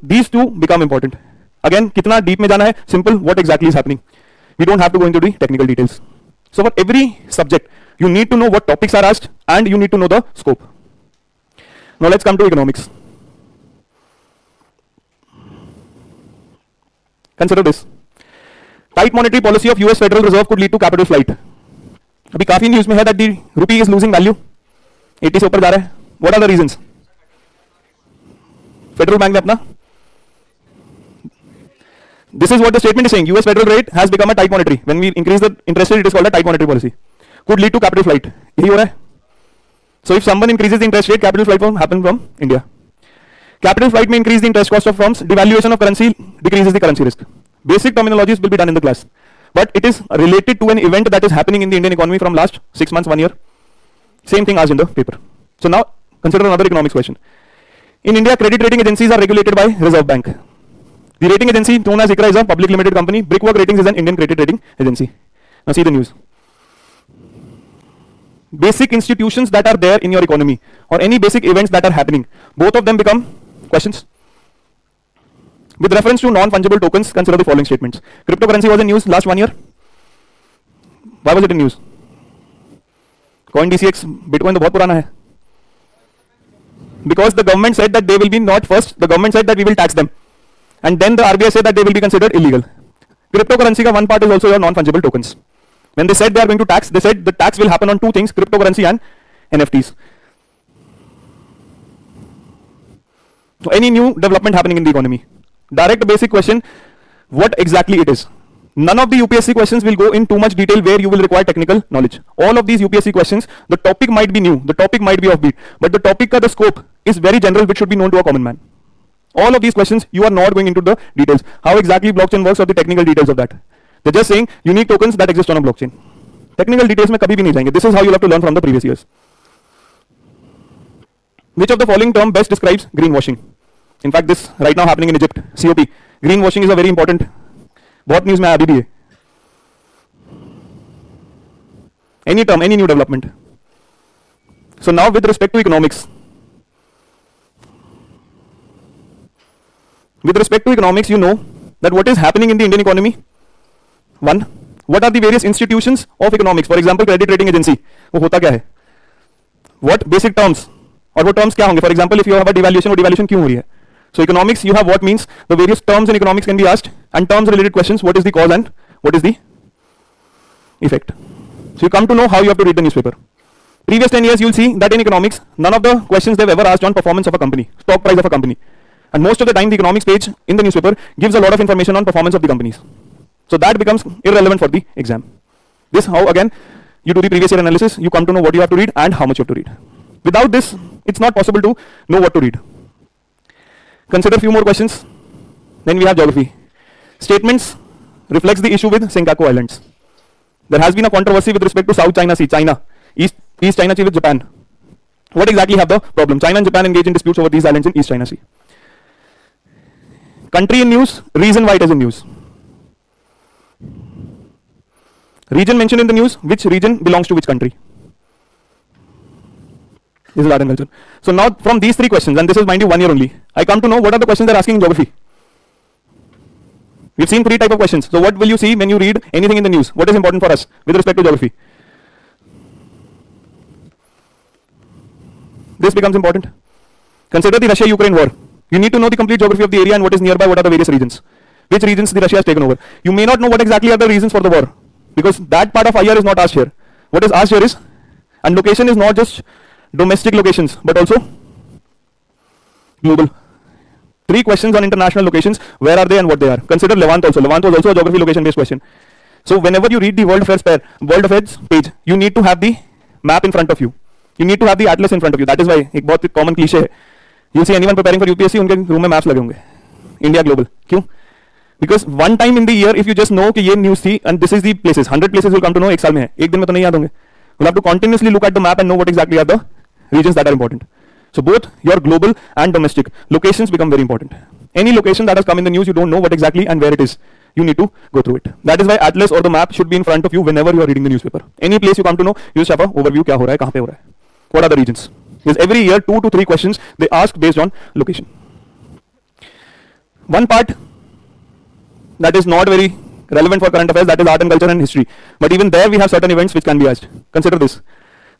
these two become important. Again, कितना deep में जाना है? Simple. What exactly is happening? We don't have to go into the technical details. So for every subject, you need to know what topics are asked and you need to know the scope. Now let's come to economics. Consider this. Tight monetary policy of US Federal Reserve could lead to capital flight. अभी काफी news में है that the rupee is losing value. 80 से ऊपर जा रहा है. What are the reasons? Federal Bank ने अपना This is what the statement is saying. US federal rate has become a tight monetary. When we increase the interest rate, it is called a tight monetary policy. Could lead to capital flight. यही हो रहा है. So if someone increases the interest rate, capital flight will happen from India. Capital flight may increase the interest cost of firms. Devaluation of currency decreases the currency risk. Basic terminologies will be done in the class, but it is related to an event that is happening in the Indian economy from last 6 months, 1 year. Same thing asked in the paper. So now consider another economics question. In India, credit rating agencies are regulated by Reserve Bank. The rating agency known as ICRA is a public limited company. Brickwork Ratings is an Indian credit rating agency. Now see the news. Basic institutions that are there in your economy or any basic events that are happening, both of them become questions. With reference to non-fungible tokens, consider the following statements. Cryptocurrency was in news last 1 year. Why was it in news? CoinDCX, Bitcoin तो बहुत पुराना है. Because the government said that they will be not first. The government said that we will tax them. And then the RBI said that they will be considered illegal. Cryptocurrency ka one part is also your non-fungible tokens. When they said they are going to tax, they said the tax will happen on two things, cryptocurrency and NFTs. So any new development happening in the economy. Direct basic question, what exactly it is. None of the UPSC questions will go in too much detail where you will require technical knowledge. All of these UPSC questions, the topic might be new, the topic might be offbeat, but the topic ka the scope is very general, which should be known to a common man. All of these questions, you are not going into the details. How exactly blockchain works or the technical details of that. They're just saying unique tokens that exist on a blockchain. Technical details में कभी भी नहीं जाएंगे. This is how you'll have to learn from the previous years. Which of the following term best describes greenwashing? In fact, this right now happening in Egypt. COP. Greenwashing is a very important. बहुत news में अभी भी है. Any term, any new development. So now with respect to economics. With respect to economics, you know that what is happening in the Indian economy. One, what are the various institutions of economics? For example, credit rating agency. वो होता क्या है? What basic terms? और वो terms क्या होंगे? For example, if you have a devaluation, वो devaluation क्यों हो रही है? So economics, you have what means. The various terms in economics can be asked, and terms related questions. What is the cause and what is the effect? So you come to know how you have to read the newspaper. Previous 10 years, you'll see that in economics, none of the questions they've ever asked on performance of a company, stock price of a company. And most of the time, the economics page in the newspaper gives a lot of information on performance of the companies. So that becomes irrelevant for the exam. This how again you do the previous year analysis, you come to know what you have to read and how much you have to read. Without this, it's not possible to know what to read. Consider a few more questions. Then we have geography. Statements reflects the issue with Senkaku Islands. There has been a controversy with respect to South China Sea, China, East China Sea with Japan. What exactly have the problem? China and Japan engage in disputes over these islands in East China Sea. Country in news, reason why it is in news. Region mentioned in the news, which region belongs to which country. This is art and culture. So now from these three questions, and this is mind you 1 year only, I come to know what are the questions they're asking in geography. We've seen 3 types of questions. So what will you see when you read anything in the news? What is important for us with respect to geography? This becomes important. Consider the Russia-Ukraine war. You need to know the complete geography of the area and what is nearby, what are the various regions. Which regions the Russia has taken over. You may not know what exactly are the reasons for the war, because that part of IR is not asked here. What is asked here is, and location is not just domestic locations, but also global. 3 questions on international locations, where are they and what they are. Consider Levant also. Levant was also a geography location based question. So whenever you read the World Affairs page, you need to have the map in front of you. You need to have the atlas in front of you. That is why एक बहुत common cliche है. You'll see anyone preparing for UPSC, उनके room में maps लगे होंगे. India global. क्यों? Because one time in the year, if you just know कि ये news थी and this is the places, 100 places will come to know एक साल में है. एक दिन में तो नहीं याद होंगे. You'll have to continuously look at the map and know what exactly are the regions that are important. So both your global and domestic locations become very important. Any location that has come in the news, you don't know what exactly and where it is. You need to go through it. That is why atlas or the map should be in front of you whenever you are reading the newspaper. Any place you come to know, you just have an overview. क्या हो रहा है, कहाँ पे हो रहा है. What are the regions? Because every year 2 to 3 questions they ask based on location. One part that is not very relevant for current affairs, that is art and culture and history. But even there we have certain events which can be asked. Consider this.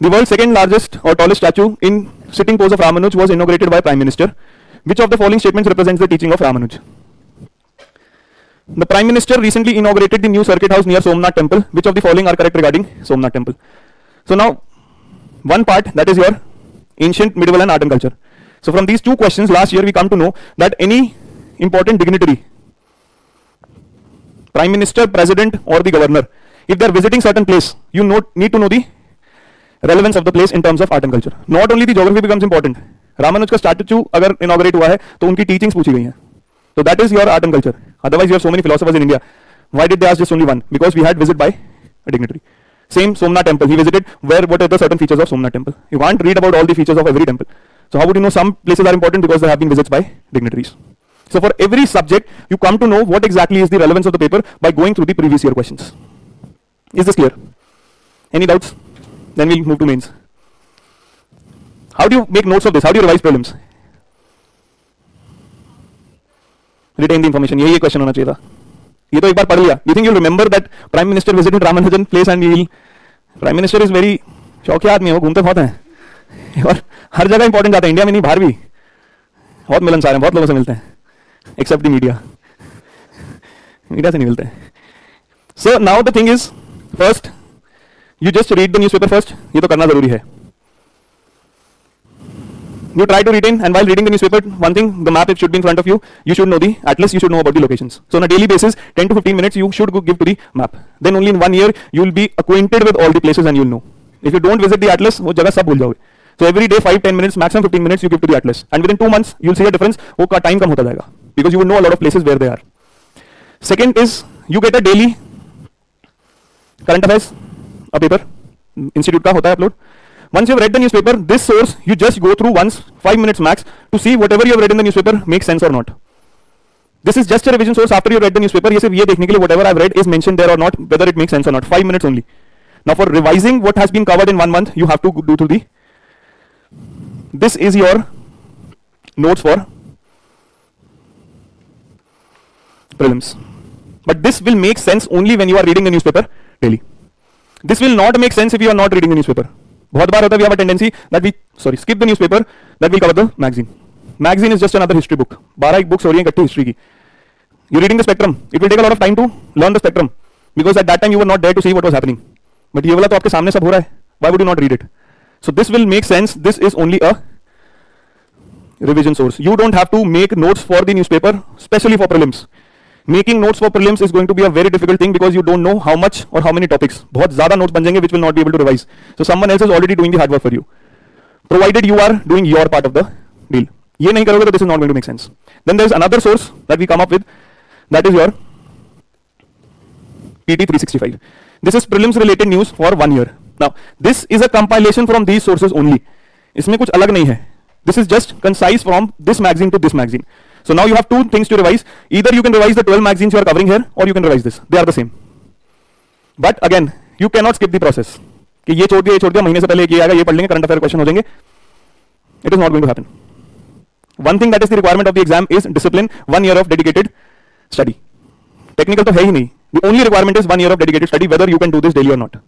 The world's second largest or tallest statue in sitting pose of Ramanuj was inaugurated by Prime Minister. Which of the following statements represents the teaching of Ramanuj? The Prime Minister recently inaugurated the new circuit house near Somnath Temple. Which of the following are correct regarding Somnath Temple? So now, one part, that is your ancient, medieval and art and culture. So from these two questions, last year we come to know that any important dignitary, Prime Minister, President or the Governor, if they are visiting certain place, you need to know the relevance of the place in terms of art and culture. Not only the geography becomes important. Ramanuj का statue अगर inaugurate हुआ है तो उनकी teachings पूछी गई हैं. So that is your art and culture. Otherwise you have so many philosophers in India. Why did they ask just only one? Because we had visit by a dignitary. Same Somnath Temple. He visited what are the certain features of Somnath Temple. You can't read about all the features of every temple. So how would you know some places are important? Because there have been visits by dignitaries. So for every subject, you come to know what exactly is the relevance of the paper by going through the previous year questions. Is this clear? Any doubts? Then we'll move to mains. How do you make notes of this? How do you revise prelims? Retain the information. यही question होना चाहिए था. ये तो एक बार पढ़ लिया. You think you'll remember that Prime Minister visited Ramanujan place and he'll... Prime Minister is very शौकिया आदमी है, वो घूमते बहुत हैं और हर जगह इंपॉर्टेंट जाते हैं, इंडिया में नहीं बाहर भी बहुत मिलनसार हैं, बहुत लोगों से मिलते हैं, एक्सेप्ट द मीडिया. मीडिया से नहीं मिलते हैं. So now the thing is, first you just read the newspaper first. ये तो करना जरूरी है. You try to retain, and while reading the newspaper, one thing, the map it should be in front of you. You should know the atlas. You should know about the locations. So on a daily basis, 10 to 15 minutes, you should give to the map. Then only in 1 year, you will be acquainted with all the places, and you will know. If you don't visit the atlas, वो जगह सब भूल जाओगे. So every day 5-10 minutes, maximum 15 minutes, you give to the atlas, and within 2 months, you will see a difference. वो का time कम होता जाएगा, because you will know a lot of places where they are. Second is, you get a daily current affairs, a paper, institute का होता है upload. Once you have read the newspaper, this source you just go through once, 5 minutes max, to see whatever you have read in the newspaper makes sense or not. This is just a revision source after you read the newspaper. ये सिर्फ ये देखने के लिए whatever I have read is mentioned there or not, whether it makes sense or not. 5 minutes only. Now for revising what has been covered in 1 month, you have to do through the... This is your notes for prelims. But this will make sense only when you are reading the newspaper daily. This will not make sense if you are not reading the newspaper. बहुत बार होता है, we have a tendency that we skip the newspaper, that will cover the magazine. Magazine is just another history book. 12 books हो रही हैं इकट्ठी history की. You're reading the spectrum. It will take a lot of time to learn the spectrum, because at that time you were not there to see what was happening. But ये वाला तो आपके सामने सब हो रहा है. Why would you not read it? So this will make sense. This is only a revision source. You don't have to make notes for the newspaper, especially for prelims. Making notes for prelims is going to be a very difficult thing, because you don't know how much or how many topics. बहुत ज़्यादा notes बन जाएंगे which will not be able to revise. So someone else is already doing the hard work for you, provided you are doing your part of the deal. ये नहीं करोगे तो this is not going to make sense. Then there is another source that we come up with, that is your PT 365. This is prelims related news for 1 year. Now this is a compilation from these sources only. इसमें कुछ अलग नहीं है. This is just concise from this magazine to this magazine. So now you have 2 things to revise. Either you can revise the 12 magazines you are covering here, or you can revise this. They are the same. But again, you cannot skip the process. कि ये छोड़ दिया, महीने से पहले ये आएगा, ये पढ़ लेंगे, करंट अफेयर क्वेश्चन हो जाएंगे. It is not going to happen. One thing that is the requirement of the exam is discipline, 1 year of dedicated study. Technical तो है ही नहीं. The only requirement is 1 year of dedicated study, whether you can do this daily or not.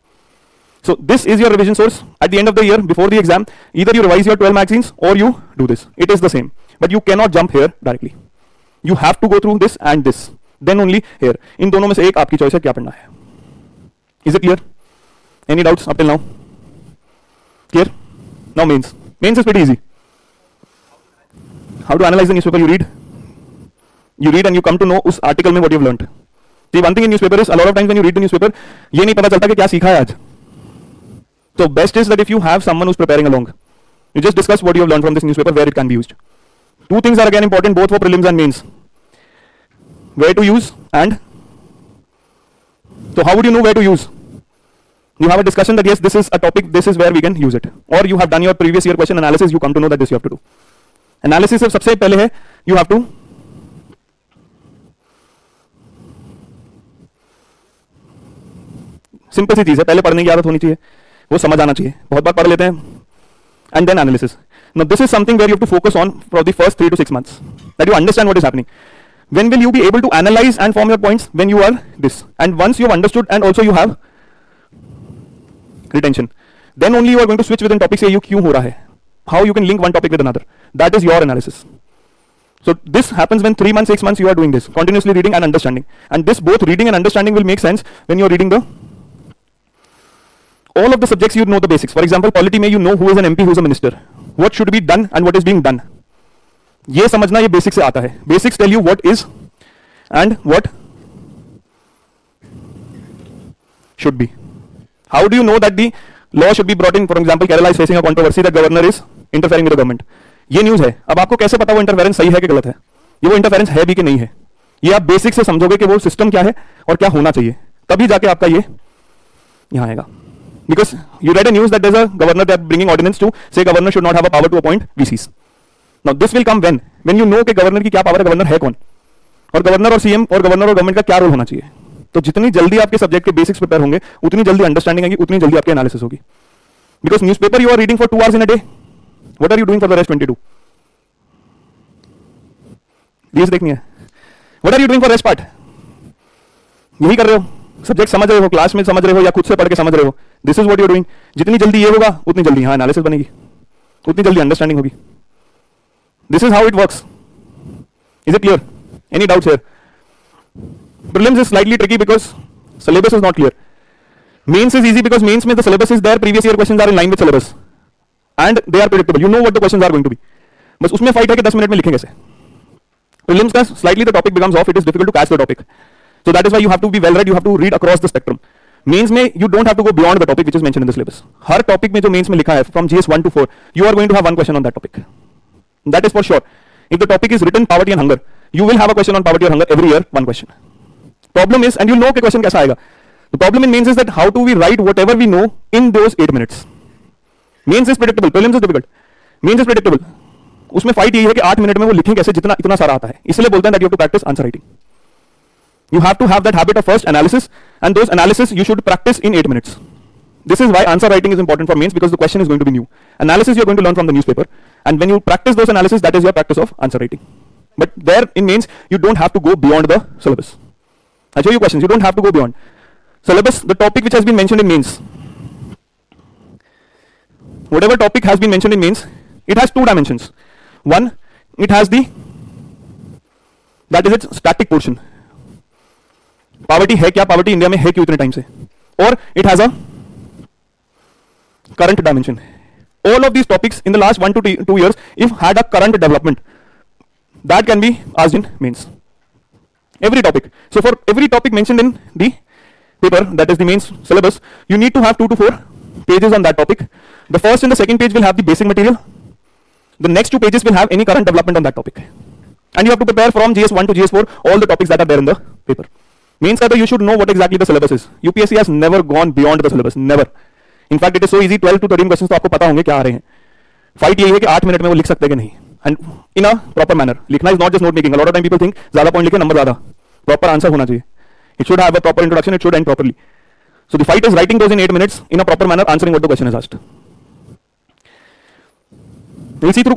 So this is your revision source. At the end of the year, before the exam, either you revise your 12 magazines or you do this. It is the same. But you cannot jump here directly. You have to go through this and this. Then only here. इन दोनों में से एक आपकी choice है क्या पढ़ना है. Is it clear? Any doubts up till now? Clear? Now mains. Mains is pretty easy. How to analyze the newspaper? You read. You read and you come to know उस article में what you have learned. See, one thing in newspaper is a lot of times when you read the newspaper, ये नहीं पता चलता कि क्या सीखा है आज. So best is that if you have someone who's preparing along, you just discuss what you have learned from this newspaper, where it can be used. 2 things are again important both for prelims and mains. Where to use and... So how would you know where to use? You have a discussion that yes, this is a topic, this is where we can use it. Or you have done your previous year question analysis, you come to know that this you have to do. Analysis of सबसे पहले है, you have to simple सी चीज है, पहले पढ़ने की आदत होनी चाहिए, वो समझ आना चाहिए. बहुत बार पढ़ लेते हैं, and then analysis. Now this is something where you have to focus on for the first 3 to 6 months, that you understand what is happening. When will you be able to analyze and form your points? When you are this. And once you have understood and also you have retention, then only you are going to switch within topic. Say you क्यों हो रहा है? How you can link one topic with another. That is your analysis. So this happens when 3 months, 6 months you are doing this, continuously reading and understanding. And this both reading and understanding will make sense when you are reading the all of the subjects. You know the basics. For example, polity में you know who is an MP, who is a minister, what should be done and what is being done. ये समझना ये basic से आता है. Basics tell you what is and what should be. How do you know that the law should be brought in? For example, Kerala is facing a controversy that governor is interfering with the government. ये news है. अब आपको कैसे पता वो interference सही है कि गलत है? ये वो इंटरफेरेंस है भी कि नहीं है? ये आप बेसिक से समझोगे कि वो सिस्टम क्या है और क्या होना चाहिए, तभी जाके आपका ये यहां आएगा. Because you read a news that there's a governor that bringing ordinance to say governor should not have a power to appoint VCs. Now this will come when you know कि गवर्नर की क्या power है, governor है कौन, और governor और CM और governor और गवर्नमेंट का क्या रोल होना चाहिए. तो जितनी जल्दी आपके सब्जेक्ट के बेसिक्स प्रिपेयर होंगे, उतनी जल्दी अंडरस्टैंडिंग आएगी, उतनी जल्दी आपकी एनालिसिस होगी. Because newspaper you are reading for 2 hours in a day. What are you doing for the rest 22? Reels देखनी है. What are you doing for rest part? यही कर रहे हो, सब्जेक्ट समझ रहे हो, क्लास में समझ रहे हो या खुद से पढ़ के समझ रहे हो. This is what you are doing. जितनी जल्दी ये होगा उतनी जल्दी यहाँ एनालिसिस बनेगी, उतनी जल्दी अंडरस्टैंडिंग होगी. This is how it works. Is it clear? Any doubts here? Prelims is slightly tricky because syllabus is not clear. Mains is easy because mains में the syllabus is there, previous year questions are in line with syllabus and they are predictable. You know what the questions are going to be. बस उसमें fight है कि 10 minute में लिखें कैसे. Prelims का slightly the topic becomes off. It is difficult to catch the topic. So that is why you have to be well read. You have to read across the spectrum. Mains में you don't have to go beyond the topic which is mentioned in the syllabus. Her topic में जो mains में लिखा है from GS 1 to 4, you are going to have one question on that topic. That is for sure. If the topic is written poverty and hunger, you will have a question on poverty or hunger every year, one question. Problem is, and you know कि question कैसा आएगा. The problem in mains is that how do we write whatever we know in those 8 minutes. Mains is predictable, prelims is difficult. Mains is predictable. उसमें fight यही है कि 8 minute में वो लिखें कैसे जितना इतना सारा आता है. इसलिए बोलते हैं that you have to practice answer writing. You have to have that habit of first analysis, and those analysis you should practice in 8 minutes. This is why answer writing is important for mains, because the question is going to be new. Analysis you are going to learn from the newspaper, and when you practice those analysis, that is your practice of answer writing. But there in mains you don't have to go beyond the syllabus. I show you questions. You don't have to go beyond syllabus. The topic which has been mentioned in mains, whatever topic has been mentioned in mains, it has 2 dimensions. One, it has that is its static portion. Poverty है क्या, poverty India में है क्यों इतने time से, or it has a current dimension. All of these topics in the last 1 to 2 years, if had a current development, that can be asked in mains. Every topic. So for every topic mentioned in the paper, that is the mains syllabus, you need to have 2 to 4 pages on that topic. The first and the second page will have the basic material. The next 2 pages will have any current development on that topic. And you have to prepare from GS1 to GS4 all the topics that are there in the paper. Mains that you should know what exactly the syllabus is. UPSC has never gone beyond the syllabus. Never. In fact, it is so easy. 12 to 13 questions तो आपको पता होंगे क्या आ रहे हैं. Fight यही है कि 8 मिनट में वो लिख सकते हैं कि नहीं. And in a proper manner. लिखना is not just note making. A lot of time people think ज़्यादा पॉइंट लिखे नंबर ज़्यादा. Proper answer होना चाहिए. It should have a proper introduction. It should end properly. So the fight is writing those in 8 minutes in a proper manner, answering what the question is asked. We'll see through